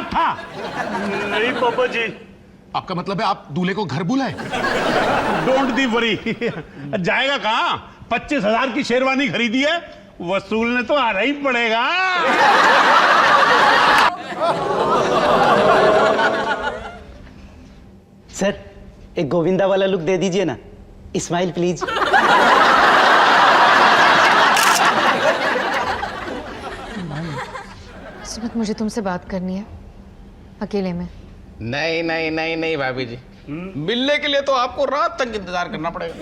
बारात था। नहीं पापा जी। आपका मतलब है आप दूल्हे को घर बुलाए? Don't the worry. जाएगा कहाँ? 25,000 की शेरवानी खरीदी है, वसूलने तो आना ही पड़ेगा। सर एक गोविंदा वाला लुक दे दीजिए ना, स्माइल प्लीज। सुमित, मुझे तुमसे बात करनी है अकेले में। नहीं नहीं नहीं नहीं भाभी जी, मिलने के लिए तो आपको रात तक इंतजार करना पड़ेगा।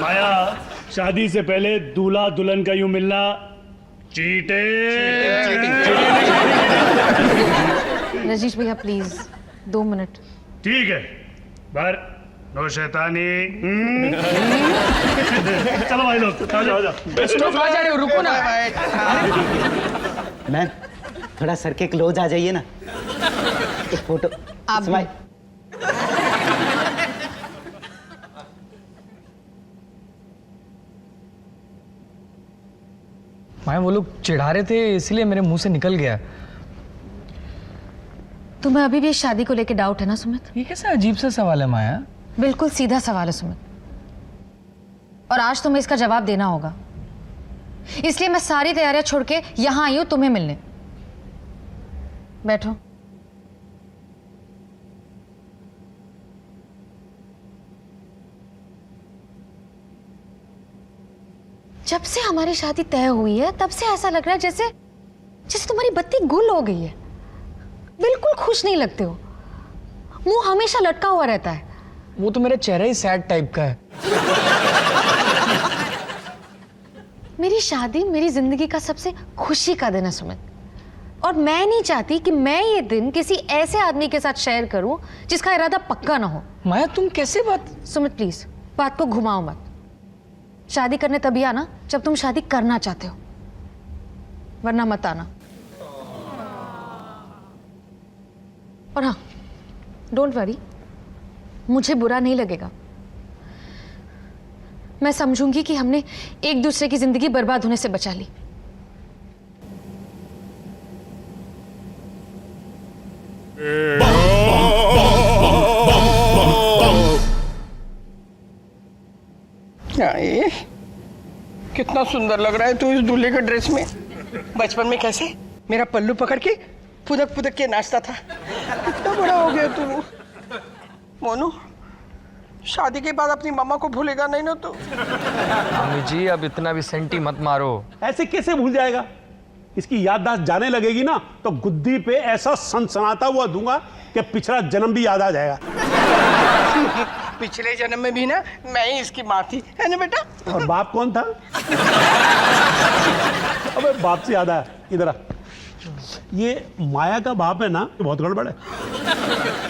माया, शादी से पहले दूल्हा दुल्हन का यूं मिलना चीटिंग। रजीश भैया प्लीज 2 मिनट। ठीक है, पर नो शैतानी। चलो भाई लोग, आ जाओ, आ जाओ। आ जा रहे हो, रुको ना। मैम थोड़ा सर के क्लोज आ जाइए ना, एक फोटो। स्माइल। माया वो लोग चिढ़ा रहे थे इसलिए मेरे मुंह से निकल गया। तुम्हें अभी भी इस शादी को लेकर डाउट है ना सुमित? ये कैसा अजीब सा सवाल है माया? बिल्कुल सीधा सवाल है सुमित, और आज तुम्हें इसका जवाब देना होगा। इसलिए मैं सारी तैयारियां छोड़ के यहां आई हूं तुम्हें मिलने। बैठो। जब से हमारी शादी तय हुई है तब से ऐसा लग रहा है जैसे जैसे तुम्हारी बत्ती गुल हो गई है। बिल्कुल खुश नहीं लगते हो, मुंह हमेशा लटका हुआ रहता है। वो तो मेरा चेहरा ही सैड टाइप का है। मेरी शादी मेरी जिंदगी का सबसे खुशी का दिन है सुमित, और मैं नहीं चाहती कि मैं ये दिन किसी ऐसे आदमी के साथ शेयर करूं जिसका इरादा पक्का ना हो। माया तुम कैसे बात? सुमित प्लीज बात को घुमाओ मत। शादी करने तभी आना जब तुम शादी करना चाहते हो, वरना मत आना। और हाँ, डोंट वरी, मुझे बुरा नहीं लगेगा। मैं समझूंगी कि हमने एक दूसरे की जिंदगी बर्बाद होने से बचा ली। ये कितना सुंदर लग रहा है तू इस दूल्हे के ड्रेस में। बचपन में कैसे मेरा पल्लू पकड़ के फुदक फुदक के नाचता था, कितना बड़ा हो गया तू। मोनू, शादी के बाद अपनी मम्मा को भूलेगा नहीं ना तू? मम्मी जी अब इतना भी सेंटी मत मारो। ऐसे कैसे भूल जाएगा? इसकी याददाश्त जाने लगेगी ना तो गुद्दी पे ऐसा सनसनाता हुआ दूंगा कि पिछला जन्म भी याद आ जाएगा। पिछले जन्म में भी ना मैं ही इसकी माँ थी, है ना बेटा? और बाप कौन था? अबे बाप से याद आया, इधर आ। ये माया का बाप है ना, बहुत गड़बड़ है।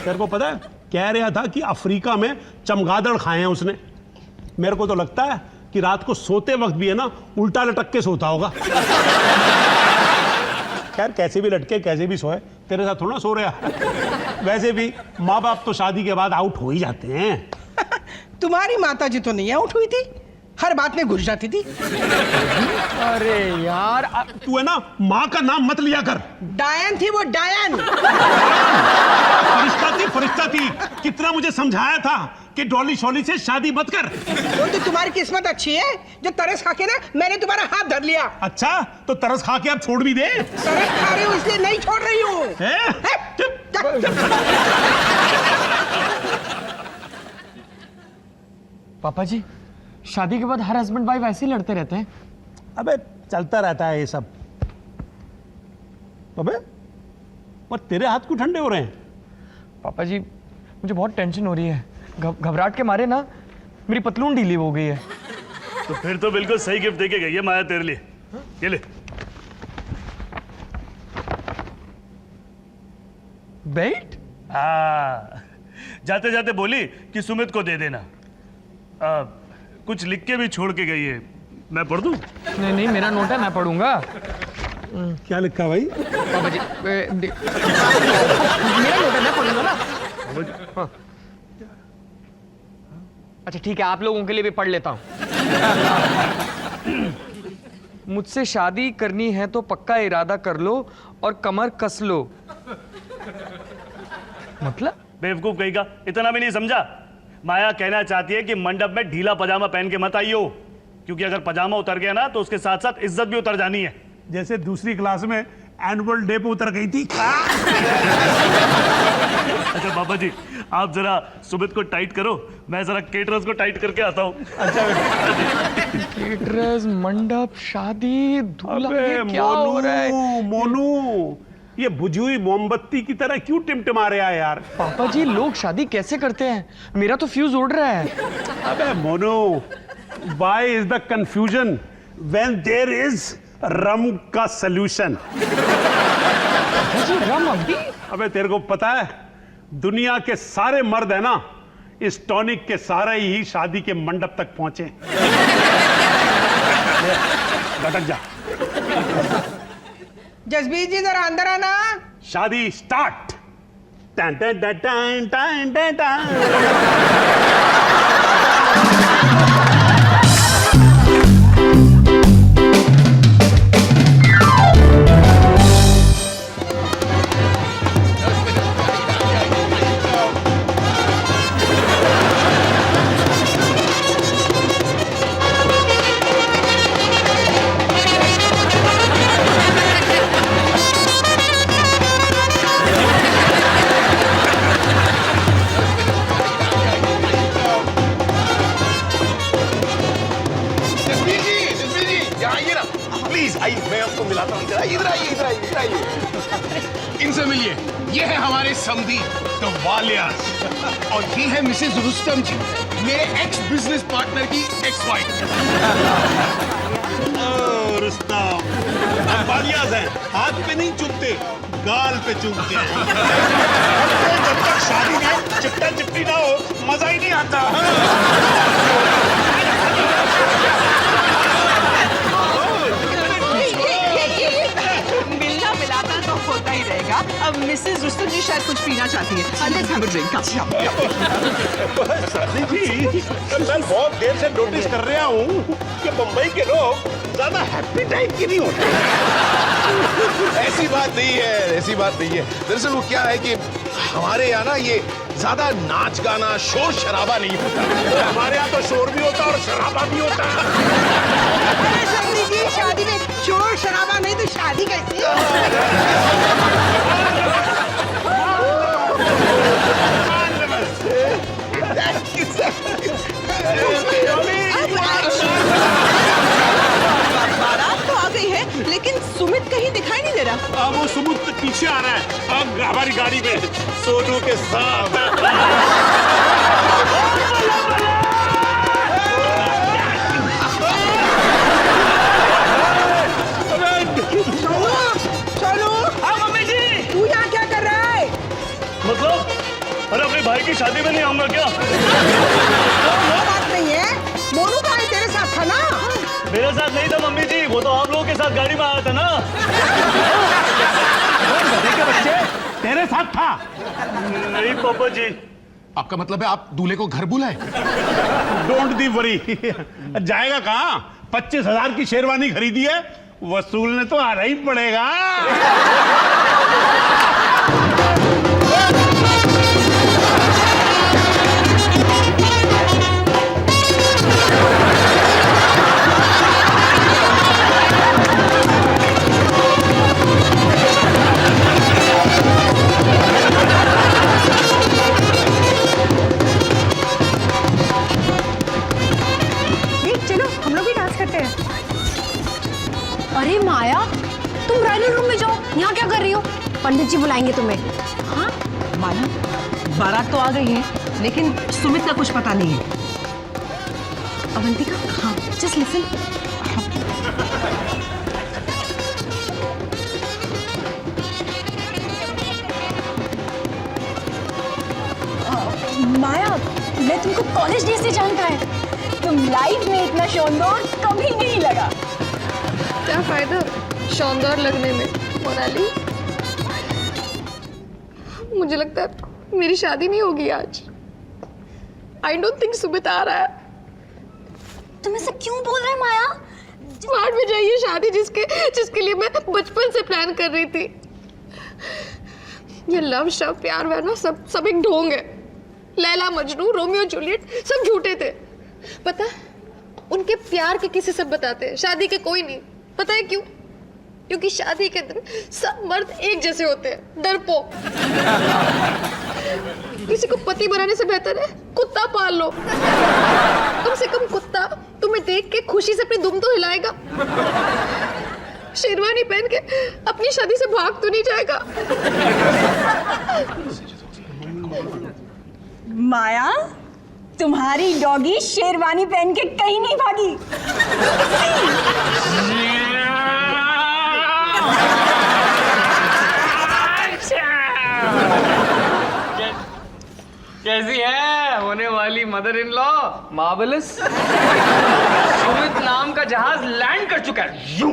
तेरे को पता है, कह रहा था कि अफ्रीका में चमगादड़ खाए हैं उसने। मेरे को तो लगता है कि रात को सोते वक्त भी है ना उल्टा लटक के सोता होगा। खैर कैसे भी लटके कैसे भी सोए, तेरे साथ थोड़ा सो रहा। वैसे भी माँ बाप तो शादी के बाद आउट हो ही जाते हैं। तुम्हारी माता जी तो नहीं आउट हुई थी, हर बात में घुस जाती थी। अरे यार तू है ना माँ का नाम मत लिया कर। डायन थी वो, डायन। फरिश्ता थी। कितना मुझे समझाया था कि डॉली शॉली से शादी मत कर। वो तो तुम्हारी किस्मत अच्छी है जो तरस खा के ना मैंने तुम्हारा हाथ धर लिया। अच्छा तो तरस खा के आप छोड़ भी दे। तरस खा रही हूँ इसलिए नहीं छोड़ रही हूँ। पापा जी शादी के बाद हर हस्बैंड वाइफ ऐसे ही लड़ते रहते हैं। अबे चलता रहता है ये सब। अबे पर तेरे हाथ क्यों ठंडे हो रहे हैं? पापा जी मुझे बहुत टेंशन हो रही है, घबराहट के मारे ना मेरी पतलून ढीली हो गई है। तो फिर तो बिल्कुल सही गिफ्ट देके गई है माया तेरे लिए। ये ले। बेल्ट? जाते जाते बोली कि सुमित को दे देना। कुछ लिख के भी छोड़ के गई है, मैं पढ़ दूं? नहीं नहीं मेरा नोट है, मैं पढ़ूंगा। क्या लिखा भाई? पापा जी मेरा नोट है, मैं पढ़ूंगा ना। हाँ। अच्छा ठीक है, आप लोगों के लिए भी पढ़ लेता हूँ। मुझसे शादी करनी है तो पक्का इरादा कर लो और कमर कस लो। मतलब बेवकूफ कहीं का, इतना भी नहीं समझा। माया कहना चाहती है कि मंडप में ढीला पजामा पहन के मत आइयो, क्योंकि अगर पजामा उतर गया ना तो उसके साथ साथ इज्जत भी उतर जानी है। जैसे दूसरी क्लास में एनुअल डे पे उतर गई थी। अच्छा बाबा जी, आप जरा सुमित को टाइट करो, मैं जरा केटरर्स को टाइट करके आता हूँ। केटरर्स, मंडप, शादी, दूल्हा, ये क्या हो रहा है? मोनू, ये बुझी हुई मोमबत्ती की तरह क्यों टिमटिमा रहा है यार? पापा जी, लोग शादी कैसे करते हैं? मेरा तो फ्यूज उड़ रहा है। अबे Monu, why is the confusion when there is रम का सॉल्यूशन? रम अभी? अबे तेरे को पता है, दुनिया के सारे मर्द है ना, इस टॉनिक के सारे ही शादी के मंडप तक पहुंचे। घटक जा। जसबीर जी जरा अंदर आना। शादी स्टार्ट। टन टन टन टन टन टन टन। प्लीज आइए, मैं आपको मिलाता हूँ। इधर आइए, इधर आइए, इधर आइए। इनसे मिलिए। ये है हमारे समधी द वालियास, और ये है मिसेस रुस्तम जी, मेरे एक्स बिजनेस पार्टनर की एक्स वाइफ। रुस्तम, हम वालियास हैं, हाथ पे नहीं चूमते, गाल पे चूमते हैं। जब तक शादी में चिपटा चिपटी ना हो, मजा ही नहीं आता। मिलना मिलाता तो होता ही रहेगा। अब मिसेस रुस्तम जी शायद कुछ पीना चाहती है। Let's have a drink. जी, मैं बहुत देर से नोटिस कर रहा हूँ कि मुंबई के लोग ज्यादा हैप्पी टाइप के नहीं होते। ऐसी बात नहीं है, ऐसी बात नहीं है। दरअसल वो क्या है कि हमारे यहाँ ना ये ज्यादा नाच गाना शोर शराबा नहीं होता। हमारे यहाँ तो शोर भी होता और शराबा भी होता। जी शादी में शोर शराबा नहीं तो शादी कैसी? बारात तो आ गई है, लेकिन सुमित कहीं दिखाई नहीं दे रहा। अब वो सुमित पीछे आ रहा है, अब हमारी गाड़ी में सोनू के साथ। सोनू, हाँ मम्मी जी। तू यहाँ क्या कर रहा है? मतलब अरे अपने भाई की शादी में नहीं आऊंगा क्या? वो बात नहीं है, मोनू भाई तेरे साथ था ना? मेरे साथ नहीं था मम्मी जी, वो तो आप लोगों के साथ गाड़ी में आया था ना। के बच्चे तेरे साथ था? नहीं पापा जी। आपका मतलब है आप दूल्हे को घर बुलाए? Don't be worry. जाएगा कहाँ? 25,000 की शेरवानी खरीदी है, वसूलने तो आना ही पड़ेगा। चलो हम लोग भी डांस करते हैं। अरे माया, तुम ब्राइडल रूम में जाओ, यहाँ क्या कर रही हो? पंडित जी बुलाएंगे तुम्हें। हाँ माया, बारात तो आ गई है, लेकिन सुमित का कुछ पता नहीं है। अवंतिका, हाँ जस्ट लिसन। माया, मैं तुमको कॉलेज डे से जानता है, तुम लाइफ में इतना शानदार कभी नहीं लगा। क्या फायदा शानदार लगने में मोनाली? मुझे लगता है मेरी शादी नहीं होगी आज। आई डोंट थिंक सुमित आ रहा है। तुम ऐसा क्यों बोल रहे हैं माया? स्मार्ट में जाइए शादी जिसके लिए मैं बचपन से प्लान कर रही थी। ये लव शव प्यार व्यार ना सब एक ढोंग है। लैला मजनू रोमियो जूलियट सब झूठे थे। पता है उनके प्यार के किस्से सब बताते हैं, शादी के कोई नहीं। पता है क्यों? क्योंकि शादी के दिन सब मर्द एक जैसे होते हैं, डरपोक। किसी को पति बनाने से बेहतर है कुत्ता पाल लो। कम से कम कुत्ता तुम्हें देख के खुशी से अपनी दुम तो हिलाएगा, शेरवानी पहन के अपनी शादी से भाग तो नहीं जाएगा। माया, तुम्हारी डॉगी शेरवानी पहन के कहीं नहीं भागी। कैसी है होने वाली mother in law? Marvellous. Sumit नाम का जहाज लैंड कर चुका है। यूं।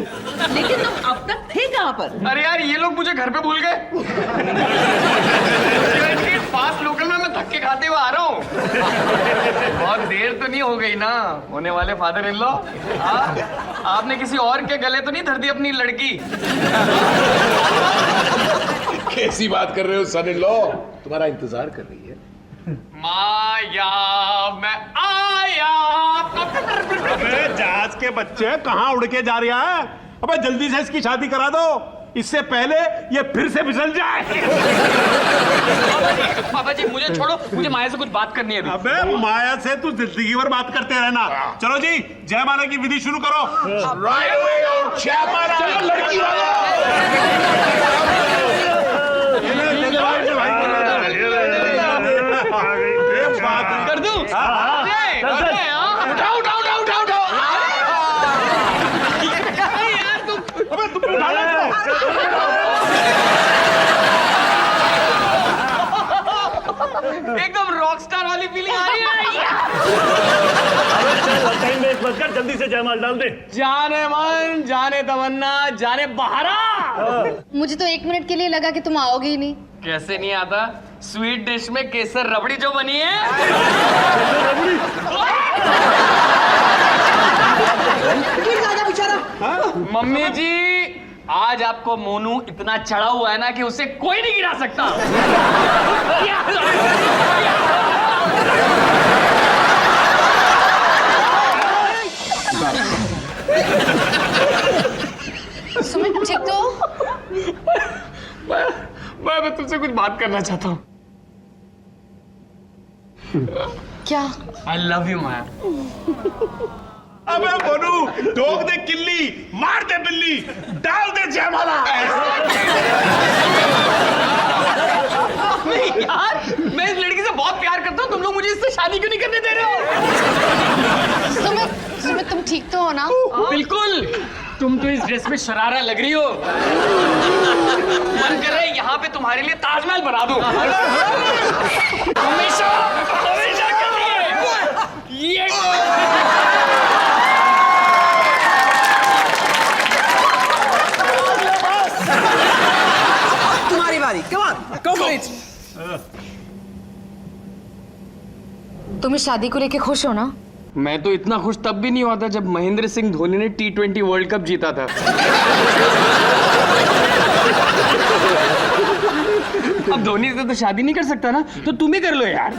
लेकिन तुम अब तक थे कहाँ पर? अरे यार ये लोग मुझे घर पे भूल गए। फास्ट लोकल में मैं धक्के खाते हुए आ रहा हूँ। बहुत देर तो नहीं हो गई ना होने वाले फादर इन लॉ? आपने किसी और के गले तो नहीं धर दी अपनी लड़की? कैसी बात कर रहे हो सन इन लॉ? तुम्हारा इंतजार कर रही है। माया मैं आया। अबे जहाज के बच्चे कहाँ उड़ के जा रहा है? अबे जल्दी से इसकी शादी करा दो, इससे पहले ये फिर से फिसल जाए। पापा जी मुझे छोड़ो, मुझे माया से कुछ बात करनी है अभी। अबे माया से तू जिंदगी भर बात करते रहना। चलो जी जयमाला की विधि शुरू करो। राइट अवे और जयमाला। चलो लड़की कर दूं? उठाओ उठाओ उठाओ उठाओ उठाओ। यार तुम अबे तुम उठा लो। एकदम रॉकस्टार वाली फीलिंग आ रही है। टाइम वेस्ट मत कर, जल्दी से जयमाल डाल दे। जाने मन, जाने तमन्ना, जाने बहारा। मुझे तो 1 मिनट के लिए लगा कि तुम आओगे ही नहीं। कैसे नहीं आता? स्वीट डिश में केसर रबड़ी जो बनी है। मम्मी जी आज आपको मोनू इतना चढ़ा हुआ है ना कि उसे कोई नहीं गिरा सकता। सुमित ठीक तो? मैं तुमसे कुछ बात करना चाहता हूँ। क्या? आई लव यू माया। अबे मोनू ठोक दे किल्ली, मार दे बिल्ली, डाल दे जयमाला। यार मैं इस लड़की से बहुत प्यार करता हूँ, तुम लोग मुझे इससे शादी क्यों नहीं करने दे रहे हो? सुमित तुम ठीक तो हो ना? बिल्कुल। तुम तो इस ड्रेस में शरारा लग रही हो। मन कर रहा है यहाँ पे तुम्हारे लिए ताजमहल बना दूं। हमेशा हमेशा के लिए ये तुम्हारी बारी। Come on, go for it. तुम इस शादी को लेके खुश हो ना? मैं तो इतना खुश तब भी नहीं हुआ था जब महेंद्र सिंह धोनी ने T20 वर्ल्ड कप जीता था। अब धोनी से तो शादी नहीं कर सकता ना, तो तुम ही कर लो यार।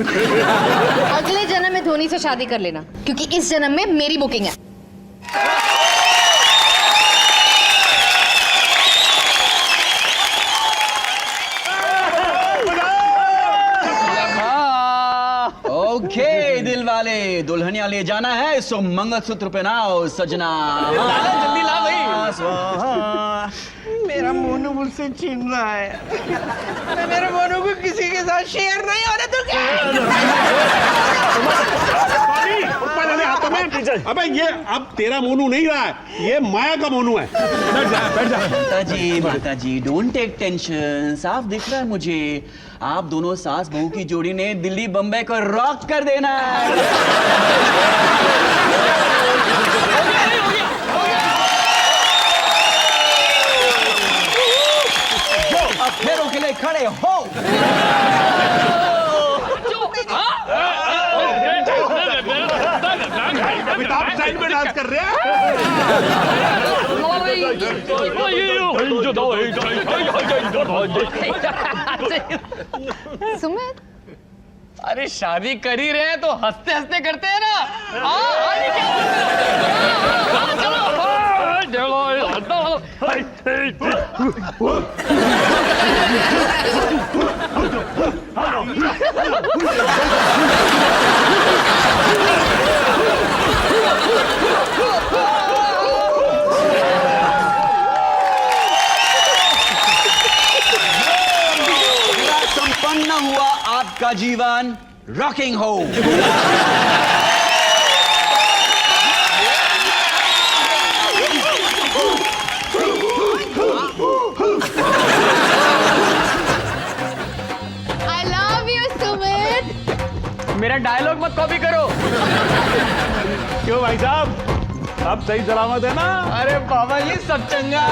अगले जन्म में धोनी से शादी कर लेना, क्योंकि इस जन्म में मेरी बुकिंग है। ओके दिल वाले, दुल्हनिया ले जाना है सो मंगलसूत्र पहनाओ सजना। जल्दी ला भाई। मेरा मोनू मुझसे छीन रहा है। मैं मेरे मोनू को किसी के साथ शेयर नहीं होने दूंगा। अबे ये अब तेरा मोनू नहीं रहा है, ये माया का मोनू है। बैठ जा बैठ जा। माता जी डोंट टेक टेंशन, साफ दिख रहा है मुझे आप दोनों सास बहू की जोड़ी ने दिल्ली बम्बई को रॉक कर देना है। अब फेरों के लिए खड़े हो। अमिताभ साइड में डांस कर रहे हैं। सुमित अरे शादी कर ही रहे हैं तो हंसते हंसते करते हैं ना। संपन्न हुआ आपका जीवन rocking home. I love you Sumit. मेरा डायलॉग मत कॉपी करो। क्यों भाई साहब, सब सही सलामत है ना? अरे बाबा जी सब चंगा।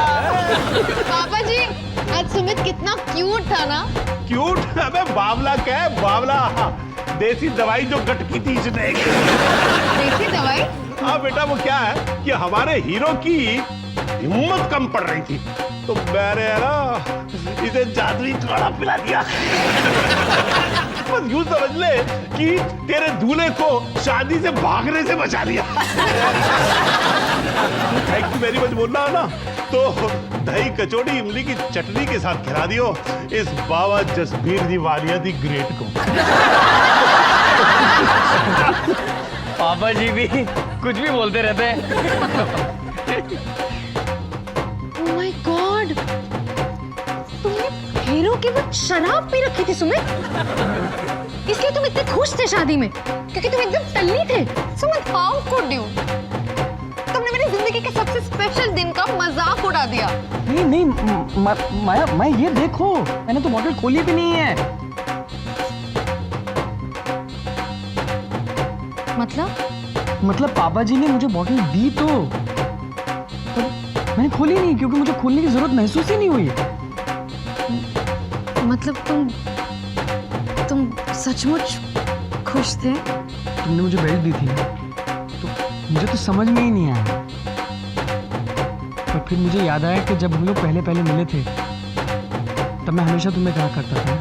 पापा जी आज सुमित कितना क्यूट था ना। क्यूट? अबे बावला क्या है, बावला देसी दवाई जो गटकी थी इसने। देसी दवाई? हाँ बेटा, वो क्या है कि हमारे हीरो की हिम्मत कम पड़ रही थी तो मैंने ना इसे जादुई काढ़ा पिला दिया। बस यूं समझ ले कि तेरे दूल्हे को शादी से भागने से बचा लिया। थैंक यू वेरी मच बोलना है ना, तो दही कचौड़ी इमली की चटनी के साथ खिला दियो इस बाबा जसबीर दी वालिया दी ग्रेट को। पापा जी भी कुछ भी बोलते रहते हैं। ओह माय गॉड, तुमने हीरो की वो शराब पी रखी थी सुमित, इसलिए तुम इतने खुश थे शादी में क्योंकि तुम एकदम टल्ली थे। Sumit how could you? तुमने मेरी जिंदगी के सबसे स्पेशल दिन का मजाक उड़ा दिया। नहीं माया, मैं ये देखो, मैंने तो बॉटल खोली भी नहीं है। मतलब पापा जी ने मुझे बॉटल दी तो मैंने खोली नहीं क्योंकि मुझे खोलने की जरूरत महसूस ही नहीं हुई। मतलब तुम सचमुच खुश थे? तुमने मुझे बेल्ट दी थी तो मुझे तो समझ में ही नहीं आया, पर फिर मुझे याद आया कि जब हम लोग पहले पहले मिले थे तब मैं हमेशा तुम्हें कहा करता था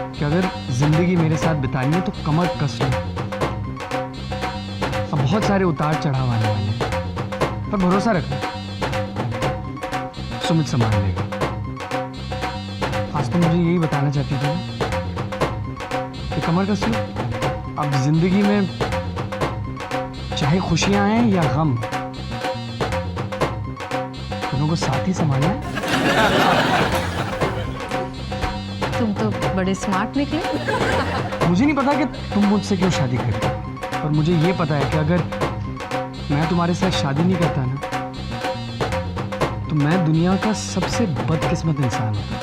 कि अगर जिंदगी मेरे साथ बितानी है तो कमर कस लो। अब बहुत सारे उतार चढ़ाव आने वाले हैं, पर भरोसा रखना सुमित संभाल लेगा। आज तो मुझे यही बताना चाहती थी कि कमर कस लो। अब जिंदगी में चाहे खुशियां आए या गम, दोनों को साथ ही संभालना है। तुम तो बड़े स्मार्ट निकले। मुझे नहीं पता कि तुम मुझसे क्यों शादी कर रही हो, पर मुझे ये पता है कि अगर मैं तुम्हारे साथ शादी नहीं करता ना तो मैं दुनिया का सबसे बदकिस्मत इंसान होता।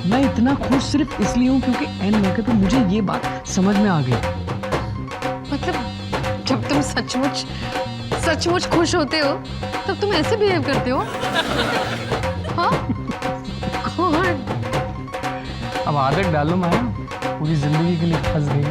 मैं इतना खुश सिर्फ इसलिए हूं क्योंकि एन मौके पे मुझे ये बात समझ में आ गई। मतलब जब तुम सचमुच खुश होते हो तब तुम ऐसे बिहेव करते हो? हाँ? अब आदत डालो माया, पूरी जिंदगी के लिए फंस गई।